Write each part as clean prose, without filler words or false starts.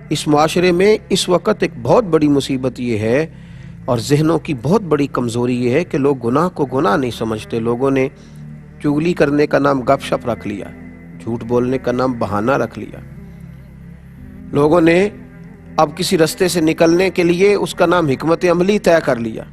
اس معاشرے میں اس وقت ایک بہت بڑی مصیبت یہ ہے اور ذہنوں کی بہت بڑی کمزوری یہ ہے کہ لوگ گناہ کو گناہ نہیں سمجھتے. لوگوں نے چغلی کرنے کا نام گپ شپ رکھ لیا، جھوٹ بولنے کا نام بہانہ رکھ لیا. لوگوں نے اب کسی رستے سے نکلنے کے لیے اس کا نام حکمت عملی طے کر لیا.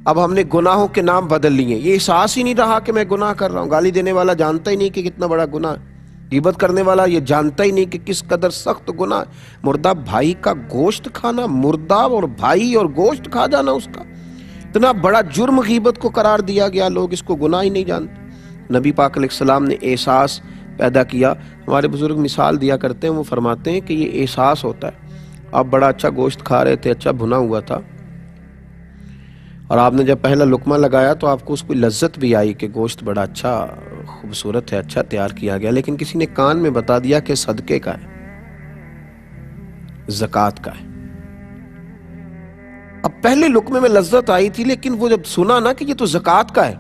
اب ہم نے گناہوں کے نام بدل لیے. یہ احساس ہی نہیں رہا کہ میں گناہ کر رہا ہوں. گالی دینے والا جانتا ہی نہیں کہ کتنا بڑا گناہ ہے. غیبت کرنے والا یہ جانتا ہی نہیں کہ کس قدر سخت گناہ ہے. مردہ بھائی کا گوشت کھانا، مردہ اور بھائی اور گوشت کھا جانا، اس کا اتنا بڑا جرم غیبت کو قرار دیا گیا. لوگ اس کو گناہ ہی نہیں جانتے. نبی پاک علیہ السلام نے احساس پیدا کیا. ہمارے بزرگ مثال دیا کرتے ہیں، وہ فرماتے ہیں کہ یہ احساس ہوتا ہے. آپ بڑا اچھا گوشت کھا رہے تھے، اچھا بھنا ہوا تھا، اور آپ نے جب پہلا لقمہ لگایا تو آپ کو اس کو لذت بھی آئی کہ گوشت بڑا اچھا خوبصورت ہے، اچھا تیار کیا گیا. لیکن کسی نے کان میں بتا دیا کہ صدقے کا ہے، زکوٰۃ کا ہے. اب پہلے لقمے میں لذت آئی تھی، لیکن وہ جب سنا نا کہ یہ تو زکوٰۃ کا ہے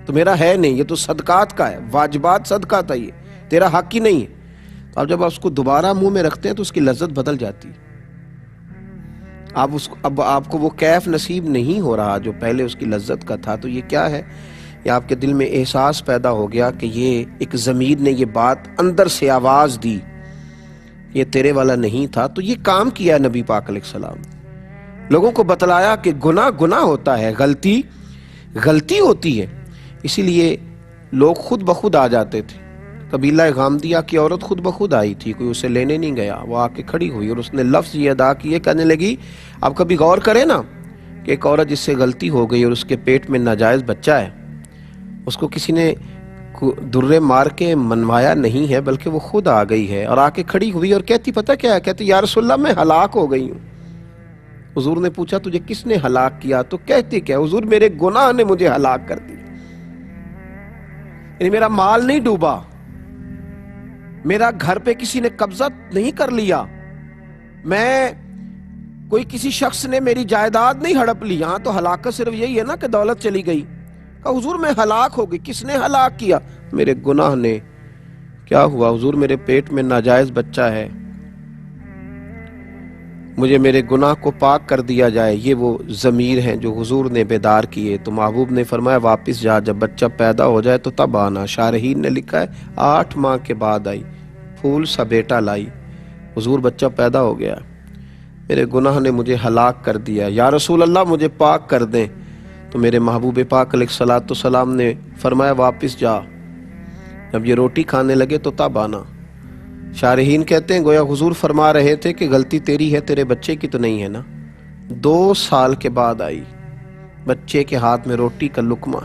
تو میرا ہے نہیں، یہ تو صدقات کا ہے، واجبات صدقہ تھا، یہ تیرا حق ہی نہیں ہے. تو اب جب آپ اس کو دوبارہ منہ میں رکھتے ہیں تو اس کی لذت بدل جاتی ہے. اب آپ کو وہ کیف نصیب نہیں ہو رہا جو پہلے اس کی لذت کا تھا. تو یہ کیا ہے؟ یہ آپ کے دل میں احساس پیدا ہو گیا کہ یہ ایک ضمیر نے یہ بات اندر سے آواز دی، یہ تیرے والا نہیں تھا. تو یہ کام کیا نبی پاک علیہ السلام، لوگوں کو بتلایا کہ گناہ گناہ ہوتا ہے، غلطی غلطی ہوتی ہے. اسی لیے لوگ خود بخود آ جاتے تھے. قبیلہ غامدیہ کی عورت خود بخود آئی تھی، کوئی اسے لینے نہیں گیا. وہ آ کے کھڑی ہوئی اور اس نے لفظ یہ ادا کیے، کہنے لگی آپ کبھی غور کریں نا کہ ایک عورت جس سے غلطی ہو گئی اور اس کے پیٹ میں ناجائز بچہ ہے، اس کو کسی نے درے مار کے منوایا نہیں ہے، بلکہ وہ خود آ گئی ہے اور آ کے کھڑی ہوئی اور کہتی پتہ کیا ہے؟ کہتی یا رسول اللہ میں ہلاک ہو گئی ہوں. حضور نے پوچھا تجھے کس نے ہلاک کیا؟ تو کہتی کیا؟ حضور میرے گناہ نے مجھے ہلاک کر دی. یعنی میرا مال نہیں ڈوبا، میرا گھر پہ کسی نے قبضہ نہیں کر لیا، میں کوئی کسی شخص نے میری جائیداد نہیں ہڑپ لی. یہاں تو ہلاکت صرف یہی ہے نا کہ دولت چلی گئی. کہا حضور میں ہلاک ہو گئی. کس نے ہلاک کیا؟ میرے گناہ نے. کیا ہوا؟ حضور میرے پیٹ میں ناجائز بچہ ہے، مجھے میرے گناہ کو پاک کر دیا جائے. یہ وہ ضمیر ہیں جو حضور نے بیدار کیے. تو محبوب نے فرمایا واپس جا، جب بچہ پیدا ہو جائے تو تب آنا. شارحین نے لکھا ہے 8 ماہ کے بعد آئی، پھول سا بیٹا لائی. حضور بچہ پیدا ہو گیا، میرے گناہ نے مجھے ہلاک کر دیا، یا رسول اللہ مجھے پاک کر دیں. تو میرے محبوب پاک علیہ السلام نے فرمایا واپس جا، جب یہ روٹی کھانے لگے تو تب آنا. شارحین کہتے ہیں گویا حضور فرما رہے تھے کہ غلطی تیری ہے، تیرے بچے کی تو نہیں ہے نا. 2 سال کے بعد آئی، بچے کے ہاتھ میں روٹی کا لقمہ.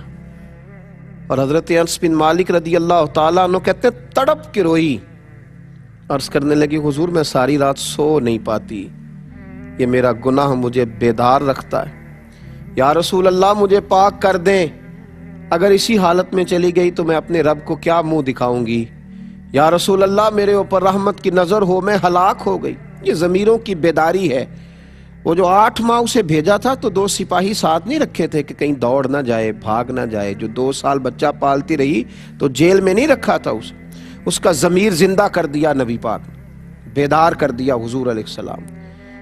اور حضرت انس بن مالک رضی اللہ تعالیٰ عنہ کہتے ہیں تڑپ کے روئی، عرض کرنے لگی حضور میں ساری رات سو نہیں پاتی، یہ میرا گناہ مجھے بیدار رکھتا ہے. یا رسول اللہ مجھے پاک کر دیں، اگر اسی حالت میں چلی گئی تو میں اپنے رب کو کیا منہ دکھاؤں گی. یا رسول اللہ میرے اوپر رحمت کی نظر ہو، میں ہلاک ہو گئی. یہ ضمیروں کی بیداری ہے. وہ جو 8 ماہ اسے بھیجا تھا تو 2 سپاہی ساتھ نہیں رکھے تھے کہ کہیں دوڑ نہ جائے، بھاگ نہ جائے. جو 2 سال بچہ پالتی رہی تو جیل میں نہیں رکھا تھا اسے، اس کا ضمیر زندہ کر دیا نبی پاک نے، بیدار کر دیا حضور علیہ السلام.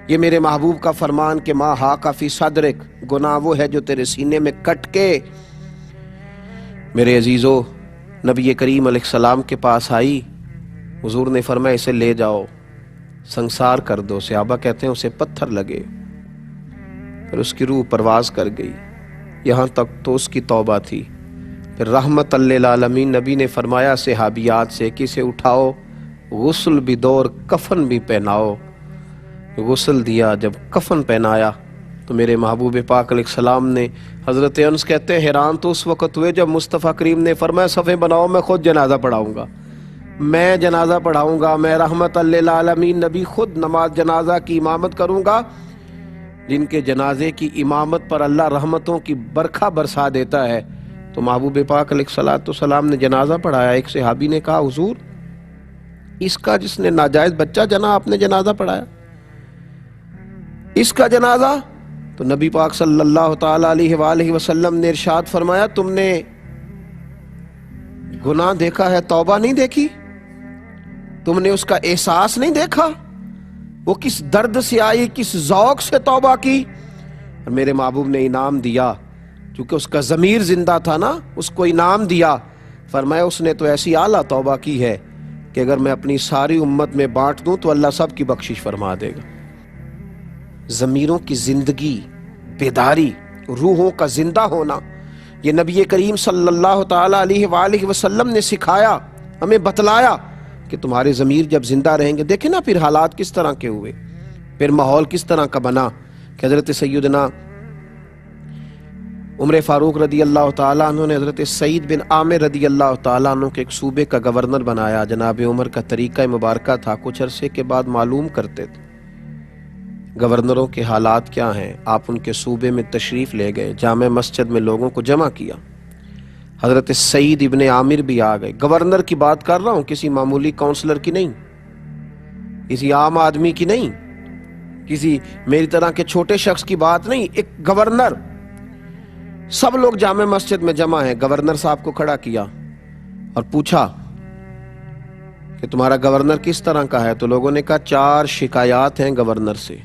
یہ میرے محبوب کا فرمان کہ ما حاک فی صدرک، گناہ وہ ہے جو تیرے سینے میں کٹ کے. میرے عزیزو، نبی کریم علیہ السلام کے پاس آئی، حضور نے فرمایا اسے لے جاؤ، سنسار کر دو. صحابہ کہتے ہیں اسے پتھر لگے، پھر اس کی روح پرواز کر گئی. یہاں تک تو اس کی توبہ تھی. پھر رحمت للعالمین نبی نے فرمایا صحابیات سے کہ اسے اٹھاؤ، غسل بھی دو اور کفن بھی پہناؤ. غسل دیا، جب کفن پہنایا تو میرے محبوب پاک علیہ السلام نے، حضرت انس کہتے ہیں حیران تو اس وقت ہوئے جب مصطفیٰ کریم نے فرمایا صفیں بناؤ، میں خود جنازہ پڑھاؤں گا، میں جنازہ پڑھاؤں گا، میں رحمت للعالمین نبی خود نماز جنازہ کی امامت کروں گا. جن کے جنازے کی امامت پر اللہ رحمتوں کی برکھا برسا دیتا ہے. تو محبوب پاک علیہ السلام نے جنازہ پڑھایا. ایک صحابی نے کہا حضور اس کا جس نے ناجائز بچہ جنا آپ نے جنازہ پڑھایا، اس کا جنازہ؟ تو نبی پاک صلی اللہ تعالی علیہ وآلہ وسلم نے ارشاد فرمایا تم نے گناہ دیکھا ہے، توبہ نہیں دیکھی؟ تم نے اس کا احساس نہیں دیکھا؟ وہ کس درد سے آئی, کس ذوق سے توبہ کی, اور میرے محبوب نے انعام دیا, کیونکہ اس کا ضمیر زندہ تھا نا, اس کو انعام دیا. فرمایا اس نے تو ایسی اعلیٰ توبہ کی ہے کہ اگر میں اپنی ساری امت میں بانٹ دوں تو اللہ سب کی بخشش فرما دے گا. ضمیروں کی زندگی, بیداری, روحوں کا زندہ ہونا, یہ نبی کریم صلی اللہ تعالی علیہ وآلہ وسلم نے سکھایا, ہمیں بتلایا کہ تمہارے ضمیر جب زندہ رہیں گے. دیکھیں نا پھر حالات کس طرح کے ہوئے, پھر ماحول کس طرح کا بنا کہ حضرت سیدنا عمر فاروق رضی اللہ تعالیٰ عنہ نے حضرت سعید بن عامر رضی اللہ تعالیٰ عنہ کے ایک صوبے کا گورنر بنایا. جناب عمر کا طریقہ مبارکہ تھا, کچھ عرصے کے بعد معلوم کرتے تھے گورنروں کے حالات کیا ہیں. آپ ان کے صوبے میں تشریف لے گئے, جامع مسجد میں لوگوں کو جمع کیا. حضرت سعید ابن عامر بھی آ گئے. گورنر کی بات کر رہا ہوں, کسی معمولی کونسلر کی نہیں, کسی عام آدمی کی نہیں, کسی میری طرح کے چھوٹے شخص کی بات نہیں, ایک گورنر. سب لوگ جامع مسجد میں جمع ہیں. گورنر صاحب کو کھڑا کیا اور پوچھا کہ تمہارا گورنر کس طرح کا ہے؟ تو لوگوں نے کہا 4 شکایات ہیں گورنر سے.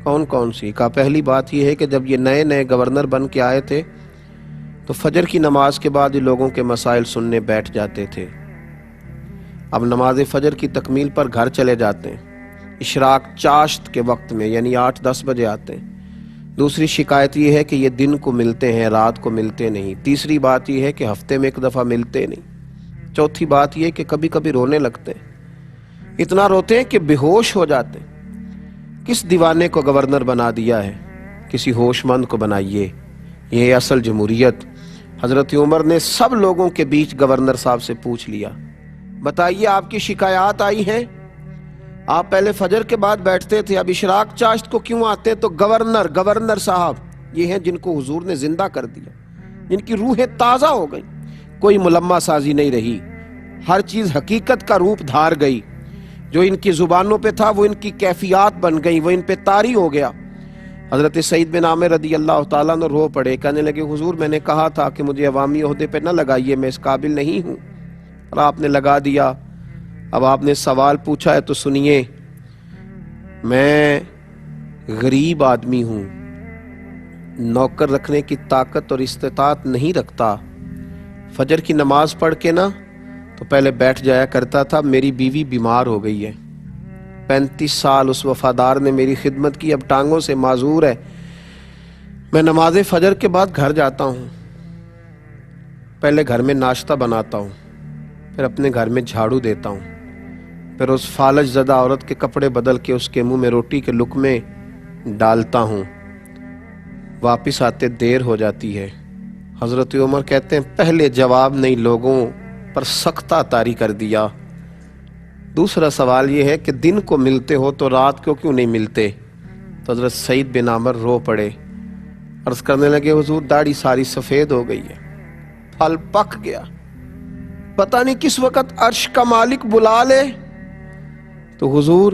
کون کون سی؟ کہا پہلی بات یہ ہے کہ جب یہ نئے نئے گورنر بن کے آئے تھے تو فجر کی نماز کے بعد یہ لوگوں کے مسائل سننے بیٹھ جاتے تھے. اب نماز فجر کی تکمیل پر گھر چلے جاتے ہیں, اشراق چاشت کے وقت میں یعنی 8-10 بجے آتے ہیں. دوسری شکایت یہ ہے کہ یہ دن کو ملتے ہیں, رات کو ملتے نہیں. تیسری بات یہ ہے کہ ہفتے میں 1 دفعہ ملتے نہیں. چوتھی بات یہ کہ کبھی کبھی رونے لگتے ہیں, اتنا روتے ہیں کہ بے ہوش ہو جاتے ہیں. کس دیوانے کو گورنر بنا دیا ہے؟ کسی ہوش مند کو بنائیے. یہ اصل جمہوریت. حضرت عمر نے سب لوگوں کے بیچ گورنر صاحب سے پوچھ لیا, بتائیے آپ کی شکایات آئی ہیں. آپ پہلے فجر کے بعد بیٹھتے تھے, اب اشراق چاشت کو کیوں آتے؟ تو گورنر صاحب یہ ہیں جن کو حضور نے زندہ کر دیا, جن کی روحیں تازہ ہو گئی, کوئی ملمہ سازی نہیں رہی, ہر چیز حقیقت کا روپ دھار گئی. جو ان کی زبانوں پہ تھا وہ ان کی کیفیات بن گئی, وہ ان پہ طاری ہو گیا. حضرت سعید بن عامر رضی اللہ تعالیٰ نے رو پڑے, کہنے لگے حضور میں نے کہا تھا کہ مجھے عوامی عہدے پہ نہ لگائیے, میں اس قابل نہیں ہوں, اور آپ نے لگا دیا. اب آپ نے سوال پوچھا ہے تو سنیے. میں غریب آدمی ہوں, نوکر رکھنے کی طاقت اور استطاعت نہیں رکھتا. فجر کی نماز پڑھ کے نا تو پہلے بیٹھ جایا کرتا تھا. میری بیوی بیمار ہو گئی ہے, 35 سال اس وفادار نے میری خدمت کی, اب ٹانگوں سے معذور ہے. میں نماز فجر کے بعد گھر جاتا ہوں, پہلے گھر میں ناشتہ بناتا ہوں, پھر اپنے گھر میں جھاڑو دیتا ہوں, پھر اس فالج زدہ عورت کے کپڑے بدل کے اس کے منہ میں روٹی کے لقمے ڈالتا ہوں. واپس آتے دیر ہو جاتی ہے. حضرت عمر کہتے ہیں پہلے جواب نہیں لوگوں پر سختہ طاری کر دیا. دوسرا سوال یہ ہے کہ دن کو ملتے ہو تو رات کو کیوں نہیں ملتے؟ تو حضرت سعید بن عامر رو پڑے, عرض کرنے لگے حضور داڑھی ساری سفید ہو گئی ہے, پھل پک گیا, پتہ نہیں کس وقت عرش کا مالک بلا لے. تو حضور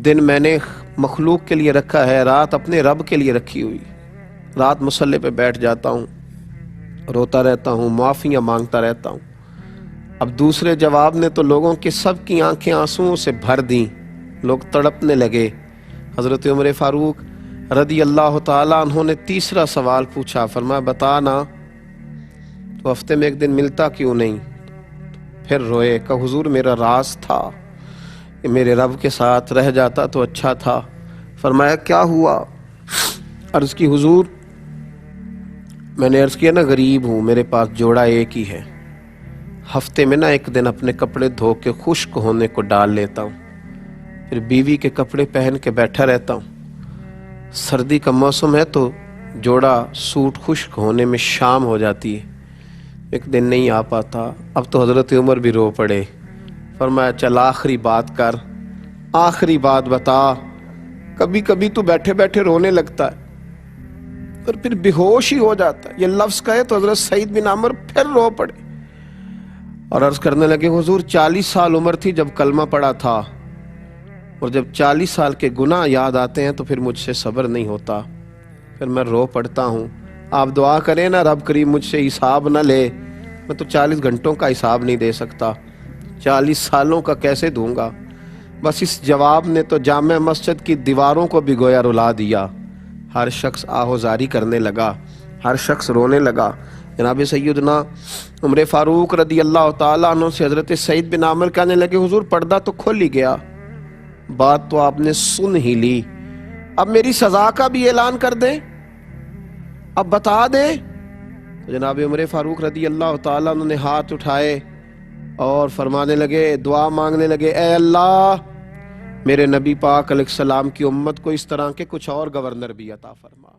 دن میں نے مخلوق کے لیے رکھا ہے, رات اپنے رب کے لیے رکھی ہوئی. رات مصلے پہ بیٹھ جاتا ہوں, روتا رہتا ہوں, معافیاں مانگتا رہتا ہوں. اب دوسرے جواب نے تو لوگوں کے سب کی آنکھیں آنسوؤں سے بھر دیں, لوگ تڑپنے لگے. حضرت عمر فاروق رضی اللہ تعالیٰ عنہ نے تیسرا سوال پوچھا, فرمایا بتا نا تو ہفتے میں 1 دن ملتا کیوں نہیں؟ پھر روئے, کہ حضور میرا راز تھا کہ میرے رب کے ساتھ رہ جاتا تو اچھا تھا. فرمایا کیا ہوا؟ عرض کی حضور میں نے عرض کیا نا غریب ہوں, میرے پاس جوڑا ایک ہی ہے, ہفتے میں نا 1 دن اپنے کپڑے دھو کے خشک ہونے کو ڈال لیتا ہوں, پھر بیوی کے کپڑے پہن کے بیٹھا رہتا ہوں. سردی کا موسم ہے تو جوڑا سوٹ خشک ہونے میں شام ہو جاتی ہے, 1 دن نہیں آ پاتا. اب تو حضرت عمر بھی رو پڑے. فرمایا چل آخری بات کر, آخری بات بتا. کبھی کبھی تو بیٹھے بیٹھے رونے لگتا ہے اور پھر بے ہوش ہی ہو جاتا ہے. یہ لفظ کہے تو حضرت سعید بن عامر پھر رو پڑے اور عرض کرنے لگے حضور 40 سال عمر تھی جب کلمہ پڑا تھا, اور جب 40 سال کے گناہ یاد آتے ہیں تو پھر مجھ سے صبر نہیں ہوتا, پھر میں رو پڑتا ہوں. آپ دعا کریں نا رب کریم مجھ سے حساب نہ لے, میں تو 40 گھنٹوں کا حساب نہیں دے سکتا, 40 سالوں کا کیسے دوں گا. بس اس جواب نے تو جامع مسجد کی دیواروں کو بھی گویا رلا دیا۔ ہر شخص آہوزاری کرنے لگا، ہر شخص رونے لگا۔ جناب سیدنا عمر فاروق رضی اللہ تعالیٰ عنہ سے حضرت سعید بن عامر کہنے لگے حضور پردہ تو کھل ہی گیا، بات تو آپ نے سن ہی لی، اب میری سزا کا بھی اعلان کر دیں، اب بتا دیں۔ تو جناب عمر فاروق رضی اللہ تعالیٰ عنہ نے ہاتھ اٹھائے اور فرمانے لگے، دعا مانگنے لگے، اے اللہ میرے نبی پاک علیہ السلام کی امت کو اس طرح کے کچھ اور گورنر بھی عطا فرما۔